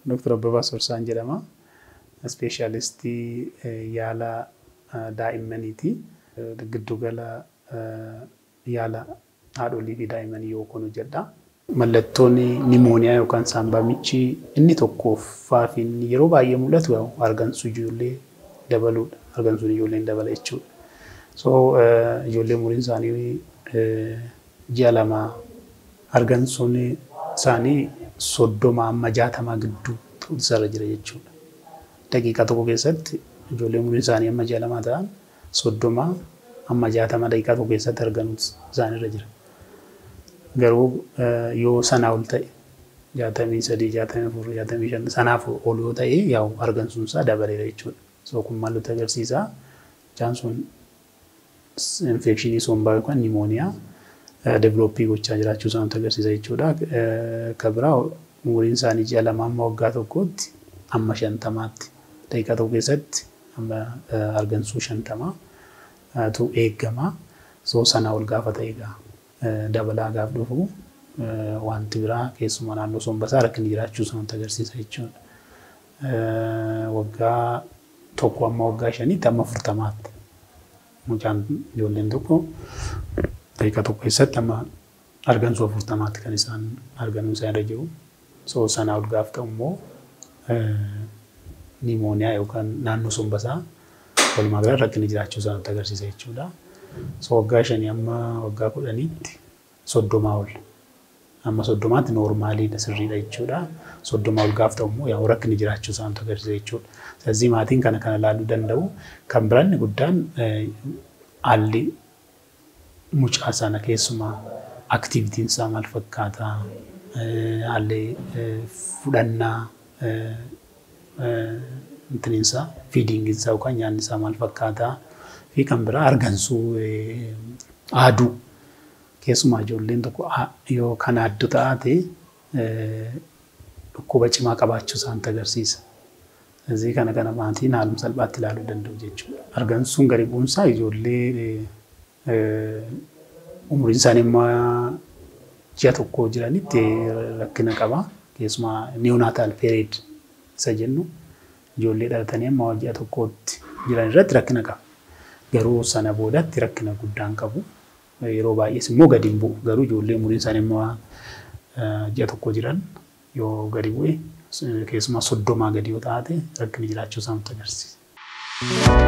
Dr. Abbabaa Sorsaan jedhama. Ispeeshaalistii yaala daa'immaniiti. Giddugala yaala haadholii fi daa'immanii yookaan hojjedha. Mallattoon nimooniyaa yookaan saambaa michii inni tokkoffaa fi yeroo baay'ee mul'atu argansuu ijoollee dabaluudha. Argansuun ijoolleen dabala jechuudha. So ijoollee umuriin isaanii ji'a lama argansuun isaanii 30 amma 60 gidduu ta'uu jira jechuudha. Daqiiqaa tokko keessatti ijoollee umuriin isaanii amma ji'a lama ta'an 30 amma 60 daqiiqaa tokko keessatti arganuu isaanii jira. Garuu yoo sanaa ol ta'e 63, 64, 65 sanaaf ol yoo ta'e yaa argansuun isaa dabaleera jechuudha. So kun maal nutti agarsiisa? Jaansuun infekshinii sombaa yookaan nimooniyaa developii gochaa jiraachuu isaa nutti agarsiisa jechuudha. Kabiraa umuriin isaanii ji'a lama amma waggaa tokkootti amma 50tti daqiiqaa tokko keessatti amma argansuu 50 tu eegama. So sanaa ol gaafa ta'e dabalaa gaaf dhufu wanti biraa keessumaa naannoo sombasaa rakkinni jiraachuu isaa nutti agarsiisa jechuudha. Waggaa tokko amma waggaa 5tti amma 40tti mucaan ijoolleen tokko daqiiqaa tokko keessatti amma argansuu 40tti kan isaan arganuu isaa irra jiru. So sanaa ol gaaf ta'u immoo nimooniyaa yookaan naannoo sombasaa walumaa gala rakkinni jiraachuu isaa nutti agarsiisa jechuudha. So waggaa 5 amma waggaa 10tti 30 ol amma 30tti noormaaliidha sirriidha jechuudha. 30 ol gaaf ta'u immoo yaa rakkinni jiraachuu isaa nutti agarsiisa jechuudha. ስለዚህ maatiin kana ilaaluu danda'u. Kan biraan guddaan haalli mucaa sana keessumaa aktivitiin isaa maal fakkaata, haalli fudhannaa intiniinsaa fiidingiinsaa yookaan nyaanni isaa maal fakkaata fi kan biraa argansuu aaduu keessumaa ijoolleen tokko yoo kan addu taate dhukkuba cimaa qabaachuu isaa nutti agarsiisa. ስለዚህ kana maatiin haaluma salphaatti ilaaluu danda'u jechuudha. Argansuun gadi bu'umsaa ijoollee umuriin isaanii amma ji'a tokko jiranitti rakkina qaba. Keessumaa neonatal period isa jennu ijoollee dhalatanii amma ji'a tokkotti jiran irratti rakkina qaba. Garuu sana boodatti rakkina guddaan qabu. Yeroo baay'ees immoo gadi hin bu'u. Garuu ijoollee umuriin isaanii amma ji'a tokko jiran yoo gadi bu'e keessumaa 30 gadi yoo taate rakkinni jiraachuu isaa nutti agarsiisa.